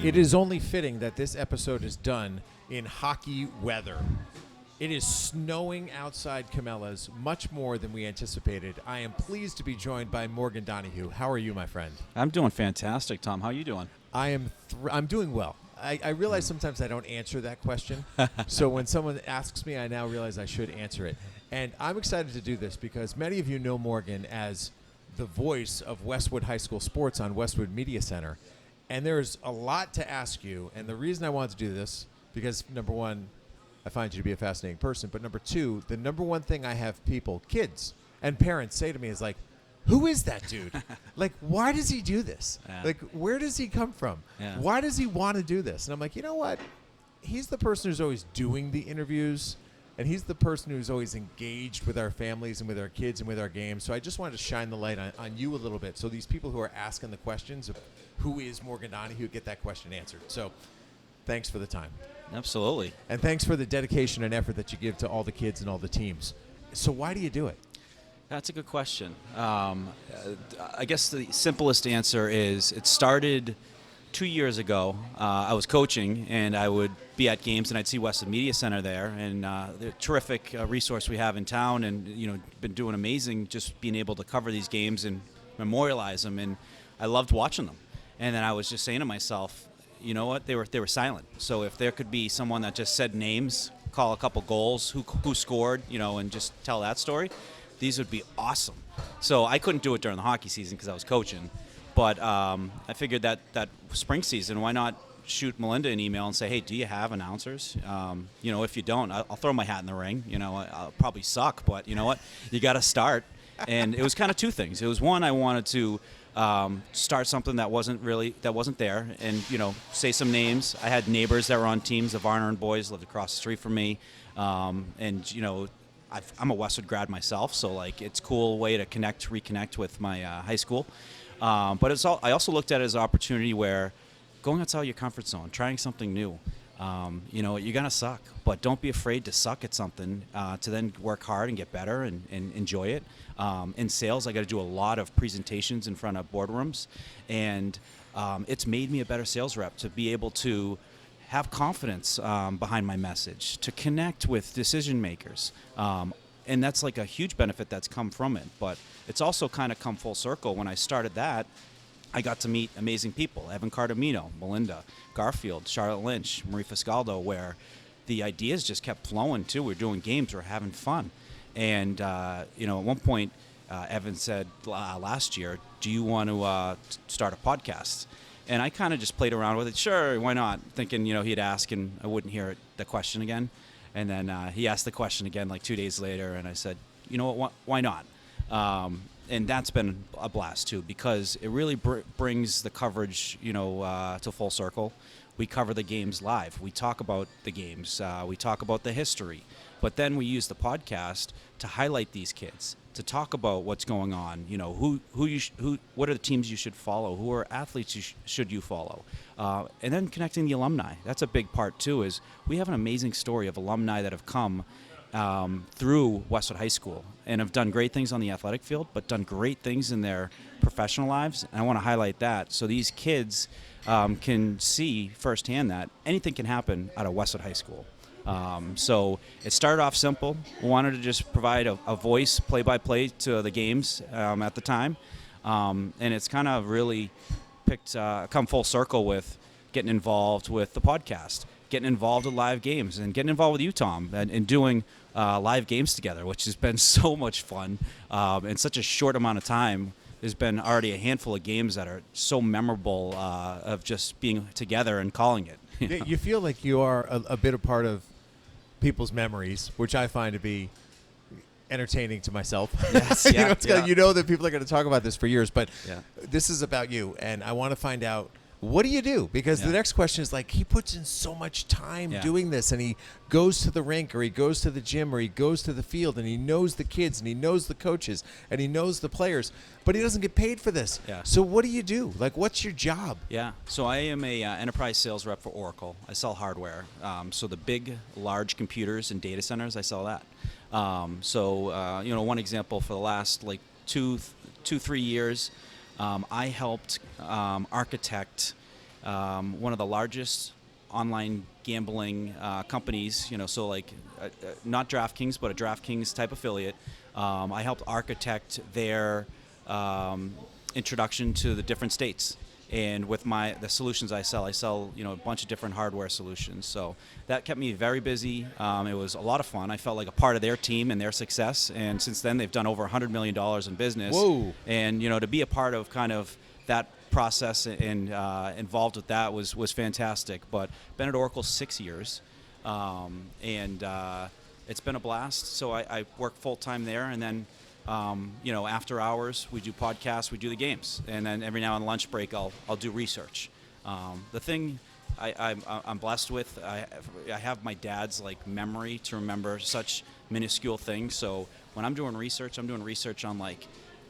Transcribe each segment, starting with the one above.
It is only fitting that this episode is done in hockey weather. It is snowing outside Camellas much more than we anticipated. I am pleased to be joined by Morgan Donahue. How are you, my friend? I'm doing fantastic, Tom. How are you doing? I'm doing well. I realize sometimes I don't answer that question. So when someone asks me, I now realize I should answer it. And I'm excited to do this because many of you know Morgan as the voice of Westwood High School sports on Westwood Media Center. And there's a lot to ask you. And the reason I wanted to do this, because number one, I find you to be a fascinating person. But number two, the number one thing I have people, kids and parents say to me is like, who is that dude? Like, why does he do this? Yeah. Like, where does he come from? Yeah. Why does he want to do this? And I'm like, you know what? He's the person who's always doing the interviews. And he's the person who's always engaged with our families and with our kids and with our games. So I just wanted to shine the light on you a little bit. So these people who are asking the questions of who is Morgan Donahue get that question answered. So thanks for the time. Absolutely. And thanks for the dedication and effort that you give to all the kids and all the teams. So why do you do it? That's a good question. I guess the simplest answer is it started 2 years ago. I was coaching, and I would be at games, and I'd see Westwood Media Center there, and the terrific resource we have in town, and been doing amazing, just being able to cover these games and memorialize them, and I loved watching them. And then I was just saying to myself, you know what? They were silent. So if there could be someone that just said names, call a couple goals, who scored, and just tell that story, these would be awesome. So I couldn't do it during the hockey season because I was coaching. But I figured that spring season, why not shoot Melinda an email and say, hey, do you have announcers? If you don't, I'll throw my hat in the ring. I'll probably suck, but you know what? You got to start. And it was kind of two things. It was one, I wanted to start something that wasn't there, and say some names. I had neighbors that were on teams. The Varner boys lived across the street from me, I'm a Westwood grad myself, so it's a cool way to reconnect with my high school. But I also looked at it as an opportunity where going outside your comfort zone, trying something new. You're gonna suck, but don't be afraid to suck at something, to then work hard and get better and enjoy it. In sales, I got to do a lot of presentations in front of boardrooms, and it's made me a better sales rep to be able to have confidence behind my message, to connect with decision makers. And that's a huge benefit that's come from it. But it's also kind of come full circle. When I started that, I got to meet amazing people. Evan Cardamino, Melinda, Garfield, Charlotte Lynch, Marie Fiscaldo, where the ideas just kept flowing too. We're doing games, we're having fun. And, at one point, Evan said last year, do you want to start a podcast? And I kind of just played around with it. Sure, why not? Thinking, he'd ask and I wouldn't hear the question again. And then he asked the question again 2 days later, and I said, you know what, why not? And that's been a blast too, because it really brings the coverage, to full circle. We cover the games live. We talk about the games. We talk about the history. But then we use the podcast to highlight these kids, to talk about what's going on. What are the teams you should follow? Who are athletes should you follow? And then connecting the alumni. That's a big part too. Is we have an amazing story of alumni that have come through Westwood High School and have done great things on the athletic field, but done great things in their professional lives. And I want to highlight that so these kids can see firsthand that anything can happen at a Westwood High School. So it started off simple. We wanted to just provide a voice, play-by-play to the games at the time. And it's kind of really come full circle with getting involved with the podcast, getting involved with live games, and getting involved with you, Tom, and doing live games together, which has been so much fun in such a short amount of time. There's been already a handful of games that are so memorable of just being together and calling it. You feel like you are a bit a part of people's memories, which I find to be entertaining to myself. Yes, you know that people are going to talk about this for years, but Yeah. this is about you, and I want to find out, what do you do? Because the next question is he puts in so much time doing this, and he goes to the rink, or he goes to the gym, or he goes to the field, and he knows the kids, and he knows the coaches, and he knows the players, but he doesn't get paid for this. Yeah. So what do you do? What's your job? Yeah, so I am a enterprise sales rep for Oracle. I sell hardware. So the big, large computers and data centers, I sell that. One example for the last 2-3 years, I helped architect one of the largest online gambling companies, so like not DraftKings, but a DraftKings type affiliate. I helped architect their introduction to the different states. And with the solutions I sell a bunch of different hardware solutions. So that kept me very busy. It was a lot of fun. I felt like a part of their team and their success. And since then, they've done over $100 million in business. Whoa! And to be a part of kind of that process and involved with that was fantastic. But been at Oracle 6 years, and it's been a blast. So I work full time there, and then. After hours, we do podcasts, we do the games, and then every now on lunch break, I'll do research. The thing I'm blessed with, I have my dad's memory to remember such minuscule things. So when I'm doing research on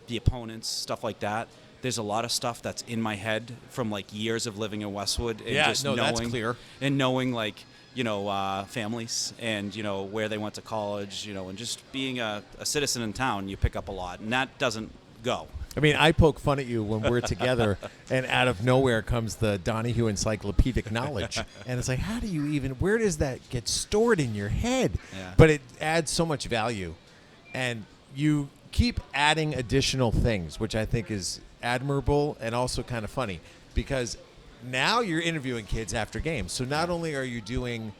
the opponents, stuff like that. There's a lot of stuff that's in my head from years of living in Westwood, and that's clear. And knowing families and where they went to college, and just being a citizen in town, you pick up a lot, and that doesn't go. I mean, I poke fun at you when we're together, and out of nowhere comes the Donahue encyclopedic knowledge, and it's like, how do you where does that get stored in your head? Yeah. But it adds so much value, and you keep adding additional things, which I think is admirable and also kind of funny, because now you're interviewing kids after games. So not only are you doing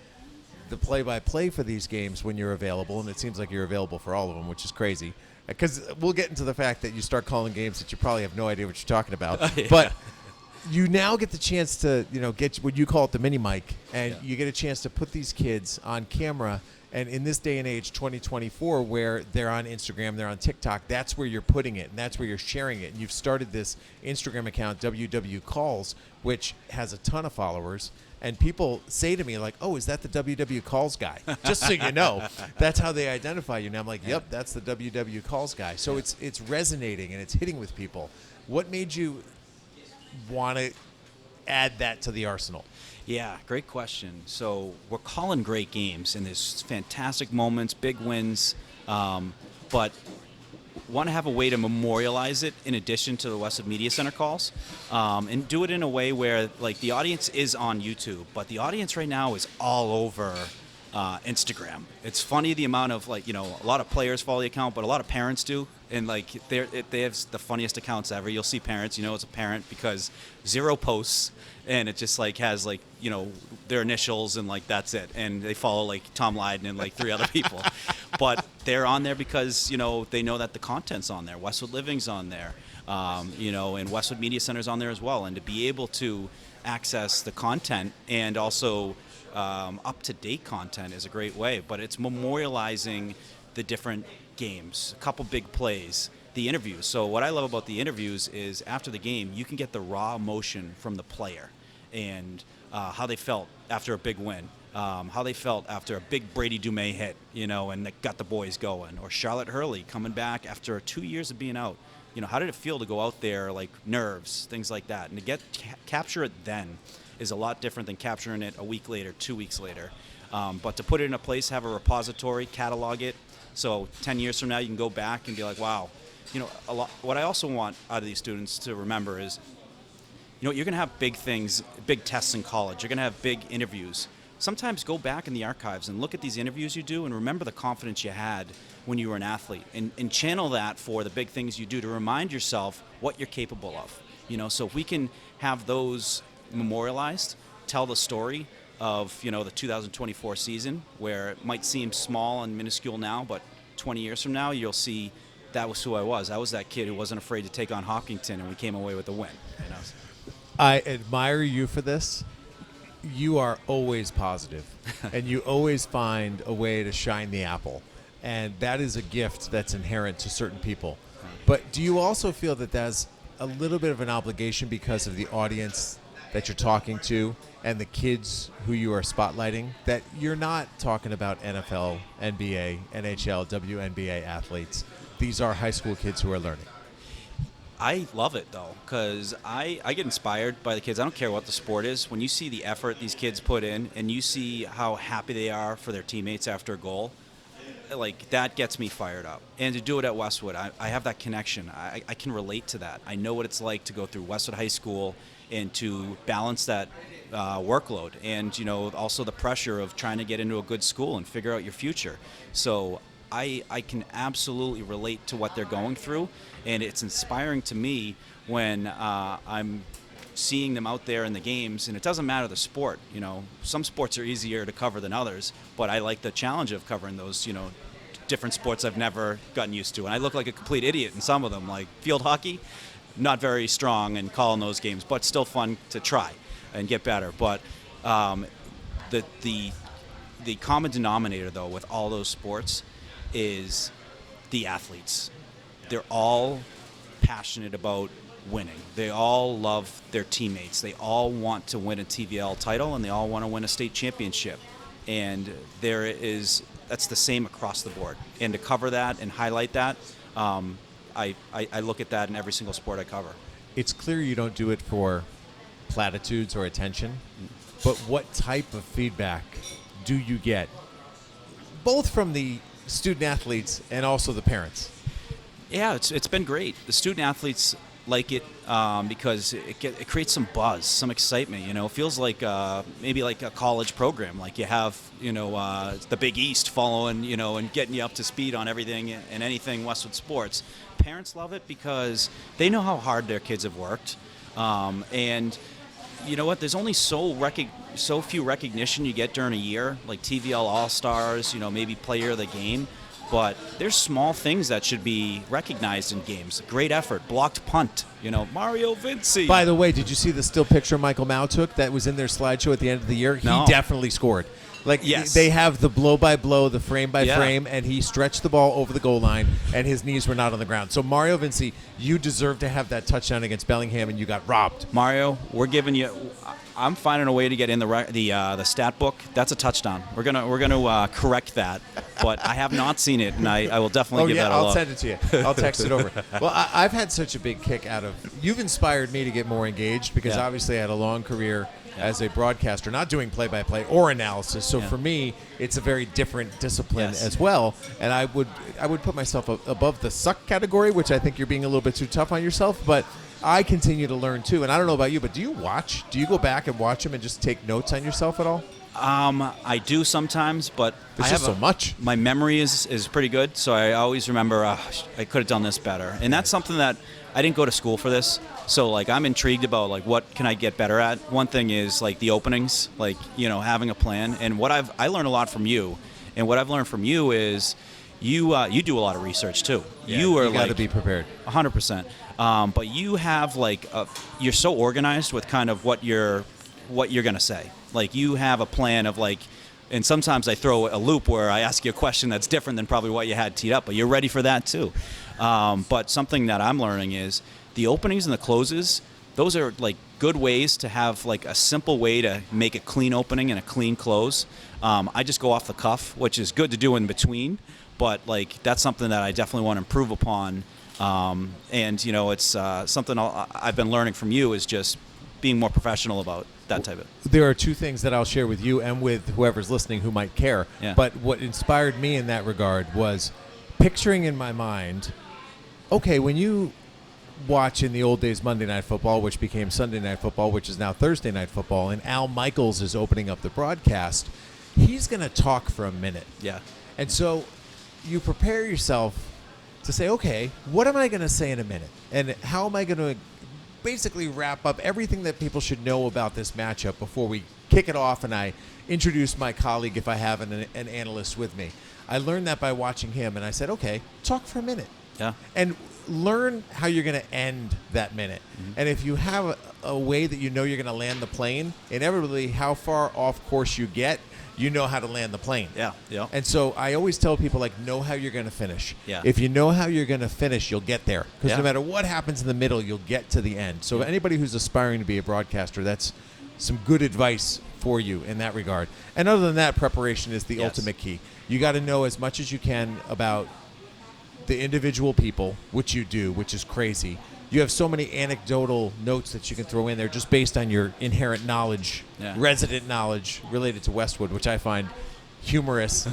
the play-by-play for these games when you're available, and it seems like you're available for all of them, which is crazy, because we'll get into the fact that you start calling games that you probably have no idea what you're talking about. Yeah. But you now get the chance to, get what you call it the mini mic, and Yeah. you get a chance to put these kids on camera. And in this day and age, 2024, where they're on Instagram, they're on TikTok, that's where you're putting it, and that's where you're sharing it. And you've started this Instagram account, WW Calls, which has a ton of followers. And people say to me, oh, is that the WW Calls guy? Just so you know, that's how they identify you. And I'm like, yep, that's the WW Calls guy. So it's resonating, and it's hitting with people. What made you want to add that to the arsenal? Yeah, great question. So we're calling great games, and there's fantastic moments, big wins, but want to have a way to memorialize it in addition to the Westwood Media Center calls, and do it in a way where the audience is on YouTube, but the audience right now is all over Instagram. It's funny the amount of a lot of players follow the account, but a lot of parents do, and they have the funniest accounts ever. You'll see parents, it's a parent because 0 posts, and it just has their initials and that's it, and they follow Tom Leyden and 3 other people, but they're on there because they know that the content's on there. Westwood Living's on there, and Westwood Media Center's on there as well, and to be able to access the content and also up-to-date content is a great way, but it's memorializing the different games, a couple big plays, the interviews. So what I love about the interviews is after the game, you can get the raw emotion from the player and how they felt after a big win, how they felt after a big Brady Dumais hit, and that got the boys going, or Charlotte Hurley coming back after 2 years of being out. How did it feel to go out there, nerves, things like that, and to capture it then is a lot different than capturing it a week later, 2 weeks later. But to put it in a place, have a repository, catalog it, so 10 years from now you can go back and be like, wow. What I also want out of these students to remember is, you're going to have big things, big tests in college. You're going to have big interviews. Sometimes go back in the archives and look at these interviews you do and remember the confidence you had when you were an athlete, and channel that for the big things you do to remind yourself what you're capable of. So if we can have those memorialized, tell the story of the 2024 season, where it might seem small and minuscule now, but 20 years from now you'll see that was who I was. I was that kid who wasn't afraid to take on Hopkinton, and we came away with a win. I admire you for this. You are always positive, and you always find a way to shine the apple, and that is a gift that's inherent to certain people. But do you also feel that that's a little bit of an obligation because of the audience that you're talking to and the kids who you are spotlighting, that you're not talking about NFL, NBA, NHL, WNBA athletes? These are high school kids who are learning. I love it, though, because I get inspired by the kids. I don't care what the sport is. When you see the effort these kids put in and you see how happy they are for their teammates after a goal, like that gets me fired up. And to do it at Westwood, I have that connection. I can relate to that. I know what it's like to go through Westwood High School and to balance that workload, and also the pressure of trying to get into a good school and figure out your future. So I can absolutely relate to what they're going through, and it's inspiring to me when I'm seeing them out there in the games. And it doesn't matter the sport. Some sports are easier to cover than others, but I like the challenge of covering those different sports I've never gotten used to. And I look like a complete idiot in some of them, like field hockey, not very strong in calling those games, but still fun to try and get better. But the common denominator, though, with all those sports is the athletes. They're all passionate about winning. They all love their teammates. They all want to win a TVL title, and they all want to win a state championship. And that's the same across the board. And to cover that and highlight that, I look at that in every single sport I cover. It's clear you don't do it for platitudes or attention, but what type of feedback do you get, both from the student athletes and also the parents? Yeah, it's been great. The student athletes like it because it creates some buzz, some excitement. It feels like maybe like a college program. Like you have the Big East following and getting you up to speed on everything and anything Westwood sports. Parents love it because they know how hard their kids have worked, and you know what? There's only so few recognition you get during a year, like TVL All-Stars, maybe Player of the Game. But there's small things that should be recognized in games. Great effort, blocked punt, Mario Vinci. By the way, did you see the still picture Michael Mao took that was in their slideshow at the end of the year? No. He definitely scored. Yes. They have the blow-by-blow, the frame-by-frame, and he stretched the ball over the goal line, and his knees were not on the ground. So, Mario Vinci, you deserve to have that touchdown against Bellingham, and you got robbed. Mario, we're giving you. I'm finding a way to get in the stat book. That's a touchdown. We're gonna correct that, but I have not seen it, and I will definitely give that a look. I'll send it to you. I'll text it over. Well, I've had such a big kick out of. You've inspired me to get more engaged because obviously I had a long career as a broadcaster, not doing play-by-play or analysis. So for me, it's a very different discipline as well. And I would put myself above the suck category, which I think you're being a little bit too tough on yourself. But I continue to learn too. And I don't know about you, but do you watch? Do you go back and watch them and just take notes on yourself at all? I do sometimes, but there's just so much. My memory is pretty good, so I always remember I could have done this better. And that's something that I didn't go to school for this. So I'm intrigued about what can I get better at. One thing is the openings, having a plan. And what I learned a lot from you, and what I've learned from you is you do a lot of research too. Yeah, you got to be prepared. 100%. But you have you're so organized with kind of what you're gonna say. You have a plan of and sometimes I throw a loop where I ask you a question that's different than probably what you had teed up, but you're ready for that too. But something that I'm learning is the openings and the closes. Those are good ways to have a simple way to make a clean opening and a clean close. I just go off the cuff, which is good to do in between, but that's something that I definitely want to improve upon. And it's something I've been learning from you is just being more professional about that type of. There are two things that I'll share with you and with whoever's listening who might care. Yeah. But what inspired me in that regard was picturing in my mind, okay, when you watch in the old days Monday Night Football, which became Sunday Night Football, which is now Thursday Night Football, and Al Michaels is opening up the broadcast, he's going to talk for a minute. Yeah. And so you prepare yourself to say, okay, what am I going to say in a minute? And how am I going to basically wrap up everything that people should know about this matchup before we kick it off and I introduce my colleague if I have an analyst with me? I learned that by watching him, and I said, okay, talk for a minute. Yeah. And learn how you're going to end that minute. Mm-hmm. And if you have a way that you know you're going to land the plane, inevitably how far off course you get, you know how to land the plane. Yeah, yeah. And so I always tell people, know how you're going to finish. Yeah. If you know how you're going to finish, you'll get there. Because no Yeah. matter what happens in the middle, you'll get to the end. So anybody who's aspiring to be a broadcaster, that's some good advice for you in that regard. And other than that, preparation is the Yes. ultimate key. You got to know as much as you can about the individual people, which you do, which is crazy. You have so many anecdotal notes that you can throw in there just based on your inherent knowledge, Yeah. resident knowledge related to Westwood, which I find humorous,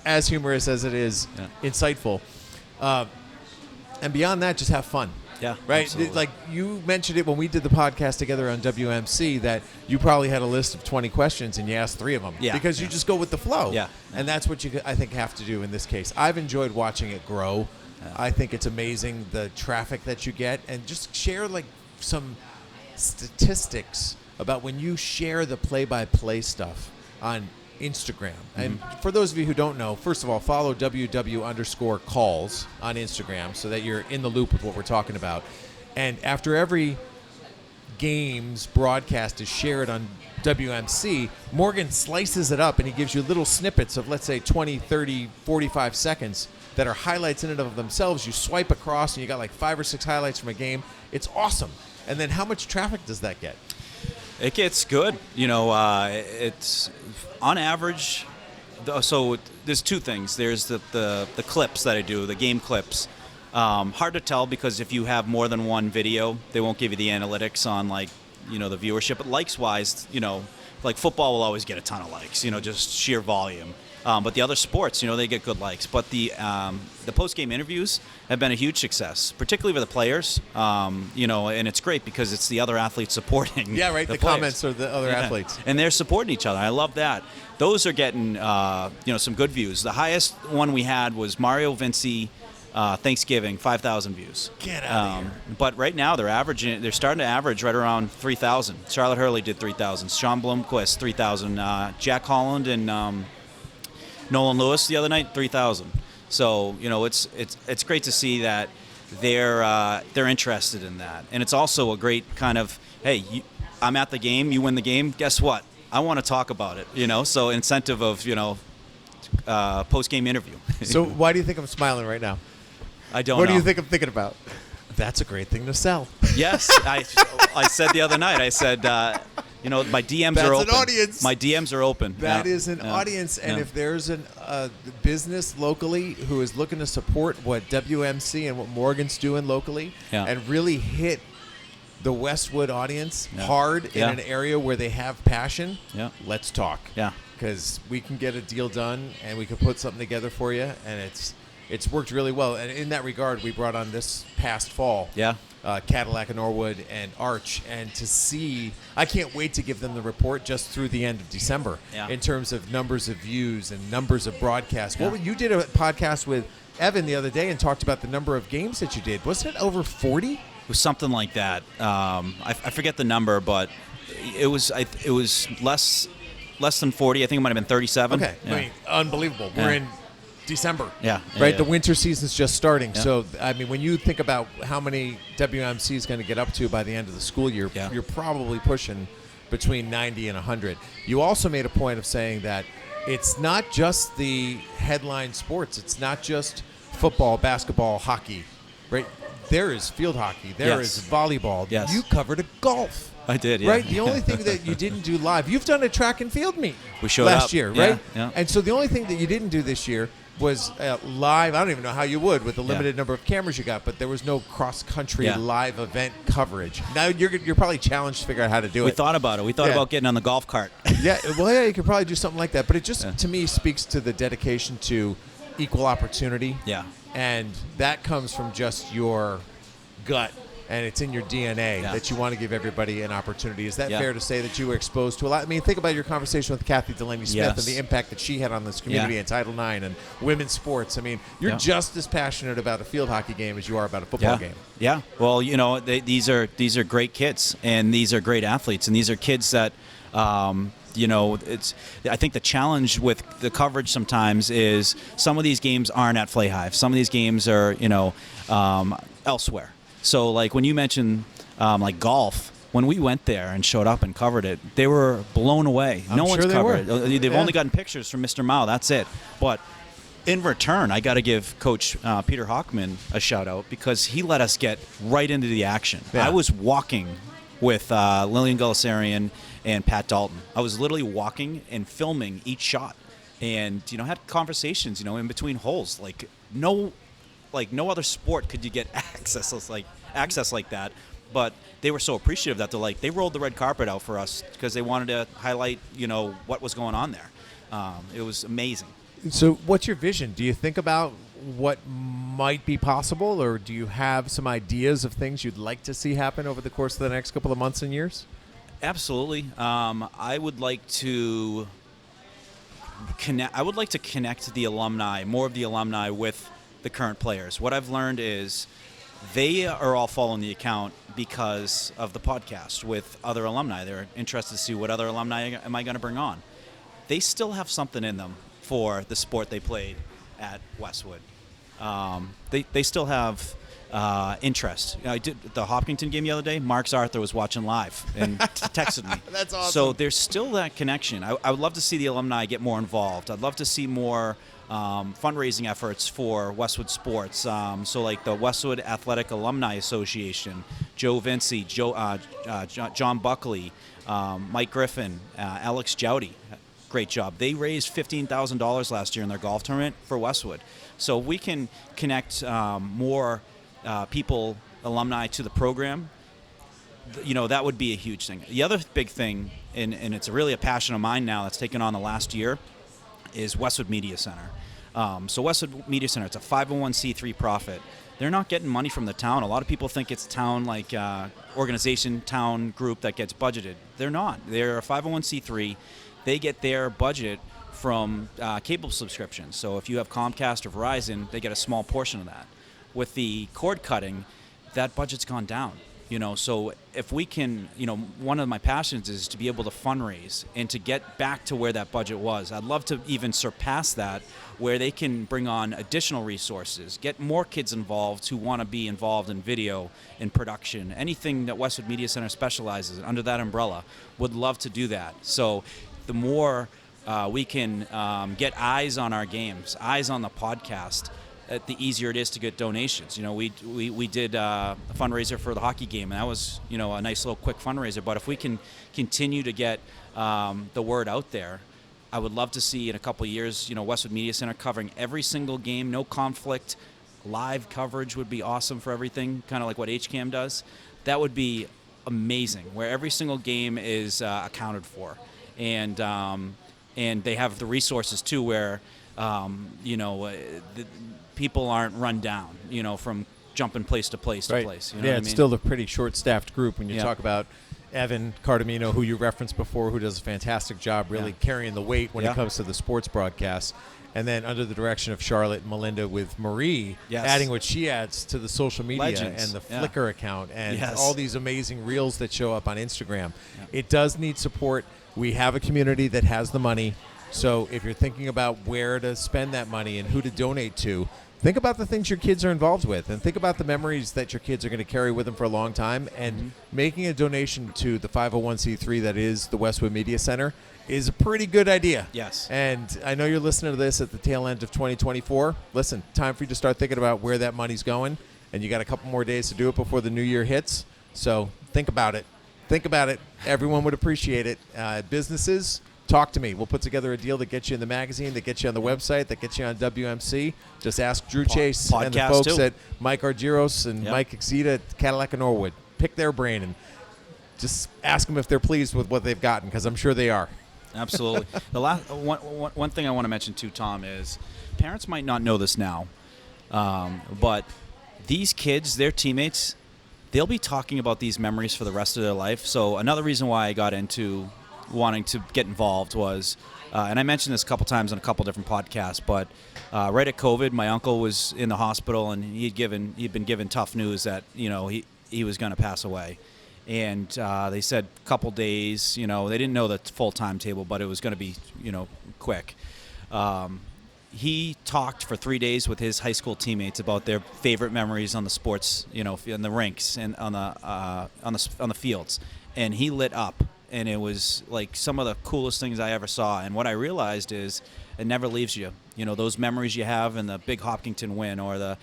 as humorous as it is insightful. And beyond that, just have fun. Yeah, right. absolutely. Like you mentioned it when we did the podcast together on WMC that you probably had a list of 20 questions and you asked 3 of them because you just go with the flow. Yeah. And that's what you, I think, have to do in this case. I've enjoyed watching it grow. Yeah. I think it's amazing the traffic that you get, and just share like some statistics about when you share the play-by-play stuff on Instagram. And for those of you who don't know, first of all, follow WW_calls on Instagram so that you're in the loop with what we're talking about. And after every game's broadcast is shared on WMC, Morgan slices it up and he gives you little snippets of, let's say, 20, 30, 45 seconds that are highlights in and of themselves. You swipe across and you got like 5 or 6 highlights from a game. It's awesome. And then how much traffic does that get? It gets good. It's on average. So there's 2 things. There's the clips that I do, the game clips. Hard to tell because if you have more than one video, they won't give you the analytics on the viewership. But likes wise, like football will always get a ton of likes. Just sheer volume. But the other sports, they get good likes. But the post-game interviews have been a huge success, particularly with the players. And it's great because it's the other athletes supporting. Yeah, right. The players. comments are the other athletes, and they're supporting each other. I love that. Those are getting some good views. The highest one we had was Mario Vinci. Thanksgiving, 5,000 views. Get out of here. But right now they're starting to average right around 3,000. Charlotte Hurley did 3,000. Sean Blomqvist 3,000. Jack Holland and Nolan Lewis the other night 3,000. So it's great to see that they're interested in that, and it's also a great kind of I'm at the game, you win the game. Guess what? I want to talk about it. So incentive of post game interview. So why do you think I'm smiling right now? I don't know. What do you think I'm thinking about? That's a great thing to sell. Yes, I said the other night. I said, my DMs are open. That's an audience. My DMs are open. That is an audience, and if there's a business locally who is looking to support what WMC and what Morgan's doing locally, and really hit the Westwood audience hard in an area where they have passion, let's talk. Yeah. Because we can get a deal done, and we can put something together for you, and it's worked really well. And in that regard, we brought on this past fall Cadillac and Norwood and Arch, and to see, I can't wait to give them the report just through the end of December in terms of numbers of views and numbers of broadcasts. Yeah. You did a podcast with Evan the other day and talked about the number of games that you did. Wasn't it over 40? It was something like that. I forget the number, but it was less than 40. I think it might have been 37. Okay. Yeah. I mean, unbelievable. We're in December. Yeah. Right? Yeah. The winter season's just starting. Yeah. So, I mean, when you think about how many WMC is going to get up to by the end of the school year, you're probably pushing between 90 and 100. You also made a point of saying that it's not just the headline sports. It's not just football, basketball, hockey, right? There is field hockey. There is volleyball. Yes. You covered a golf. I did, yeah. Right? The only thing that you didn't do live, you've done a track and field meet We showed last up. year, Yeah, right? yeah. And so the only thing that you didn't do this year was live. I don't even know how you would with the limited number of cameras you got, but there was no cross-country live event coverage. Now you're probably challenged to figure out how to do it. We thought about it. We thought about getting on the golf cart. Yeah, you could probably do something like that. But it just, to me, speaks to the dedication to equal opportunity. Yeah. And that comes from just your gut, and it's in your DNA that you want to give everybody an opportunity. Is that fair to say that you were exposed to a lot? I mean, think about your conversation with Kathy Delaney-Smith and the impact that she had on this community and Title IX and women's sports. I mean, you're just as passionate about a field hockey game as you are about a football game. Yeah. Well, these are great kids, and these are great athletes, and these are kids that I think the challenge with the coverage sometimes is some of these games aren't at Flay Hive. Some of these games are, elsewhere. So, like, when you mentioned, like, golf, when we went there and showed up and covered it, they were blown away. No one's covered it. They've only gotten pictures from Mr. Mao. That's it. But in return, I got to give Coach Peter Hockman a shout-out because he let us get right into the action. Yeah. I was walking with Lillian Gullisarian and Pat Dalton. I was literally walking and filming each shot and, had conversations, in between holes. Like no other sport could you get access like that. But they were so appreciative that they rolled the red carpet out for us because they wanted to highlight, what was going on there. It was amazing. So what's your vision? Do you think about what might be possible, or do you have some ideas of things you'd like to see happen over the course of the next couple of months and years? Absolutely. I would like to connect the alumni, more of the alumni, with the current players. What I've learned is they are all following the account because of the podcast with other alumni. They're interested to see what other alumni am I going to bring on. They still have something in them for the sport they played at Westwood. They still have interest. I did the Hopkinton game the other day. Mark Arthur was watching live and texted me. That's awesome. So there's still that connection. I would love to see the alumni get more involved. I'd love to see more fundraising efforts for Westwood sports. So like the Westwood Athletic Alumni Association, Joe Vinci, John Buckley, Mike Griffin, Alex Jowdy. Great job. They raised $15,000 last year in their golf tournament for Westwood. So we can connect more people, alumni, to the program. That would be a huge thing. The other big thing, and it's really a passion of mine now that's taken on the last year, is Westwood Media Center. So Westwood Media Center, it's a 501c3 profit. They're not getting money from the town. A lot of people think it's town, like organization, town group that gets budgeted. They're not. They're a 501c3. They get their budget from cable subscriptions. So if you have Comcast or Verizon, they get a small portion of that. With the cord cutting, that budget's gone down. So if we can, one of my passions is to be able to fundraise and to get back to where that budget was. I'd love to even surpass that, where they can bring on additional resources, get more kids involved who want to be involved in video, in production, anything that Westwood Media Center specializes in under that umbrella. Would love to do that. So the more we can get eyes on our games, eyes on the podcast, the easier it is to get donations. We did a fundraiser for the hockey game, and that was, a nice little quick fundraiser. But if we can continue to get the word out there, I would love to see in a couple of years, Westwood Media Center covering every single game, no conflict. Live coverage would be awesome for everything, kind of like what HCAM does. That would be amazing, where every single game is accounted for. And they have the resources, too, where, people aren't run down, from jumping place to place to place. You know what I mean? Still a pretty short-staffed group when you Yeah. talk about Evan Cardamino, who you referenced before, who does a fantastic job really carrying the weight when it comes to the sports broadcasts. And then under the direction of Charlotte and Melinda with Marie, adding what she adds to the social media Legends. and the Flickr account and Yes. all these amazing reels that show up on Instagram. It does need support. We have a community that has the money. So if you're thinking about where to spend that money and who to donate to, think about the things your kids are involved with, and think about the memories that your kids are going to carry with them for a long time. And making a donation to the 501c3 that is the Westwood Media Center is a pretty good idea. Yes. And I know you're listening to this at the tail end of 2024. Listen, time for you to start thinking about where that money's going, and you got a couple more days to do it before the new year hits. So think about it. Think about it. Everyone would appreciate it. Businesses, talk to me. We'll put together a deal that gets you in the magazine, that gets you on the website, that gets you on WMC. Just ask Drew Chase and the folks too. at Mike Argyros and Mike Exita at Cadillac and Norwood. Pick their brain and just ask them if they're pleased with what they've gotten, because I'm sure they are. Absolutely. The last one thing I want to mention too, Tom, is parents might not know this now, but these kids, their teammates, they'll be talking about these memories for the rest of their life. So another reason why I got into wanting to get involved was, and I mentioned this a couple times on a couple different podcasts, but right at COVID, my uncle was in the hospital, and he'd been given tough news that he was going to pass away. And they said a couple days, they didn't know the full timetable, but it was going to be, quick. He talked for 3 days with his high school teammates about their favorite memories on the sports, in the rinks and on the fields. And he lit up, and it was like some of the coolest things I ever saw. And what I realized is it never leaves you. Those memories you have in the big Hopkinton win, or the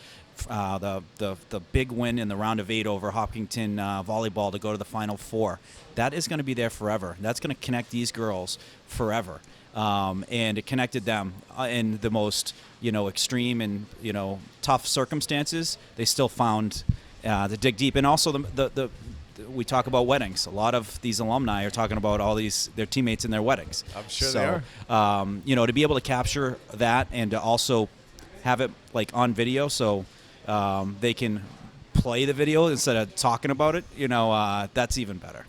big win in the round of 8 over Hopkinton volleyball to go to the Final Four. That is going to be there forever. That's going to connect these girls forever. And it connected them in the most, extreme and, tough circumstances. They still found to dig deep. And also the we talk about weddings. A lot of these alumni are talking about their teammates in their weddings. I'm sure so, they are. To be able to capture that and to also have it like on video, so they can play the video instead of talking about it. That's even better.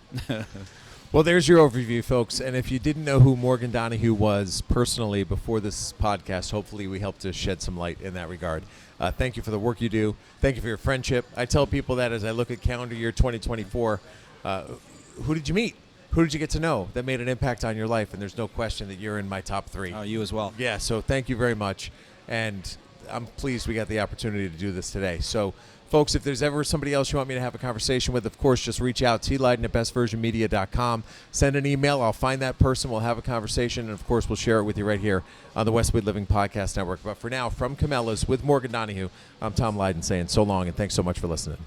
Well, there's your overview, folks. And if you didn't know who Morgan Donahue was personally before this podcast, hopefully we helped to shed some light in that regard. Thank you for the work you do. Thank you for your friendship. I tell people that as I look at calendar year 2024, who did you meet? Who did you get to know that made an impact on your life? And there's no question that you're in my top 3. Oh, you as well. Yeah, so thank you very much. And I'm pleased we got the opportunity to do this today. So, folks, if there's ever somebody else you want me to have a conversation with, of course, just reach out, Leyden@bestversionmedia.com. Send an email. I'll find that person. We'll have a conversation. And, of course, we'll share it with you right here on the Westwood Living Podcast Network. But for now, from Cabela's with Morgan Donahue, I'm Tom Leyden saying so long and thanks so much for listening.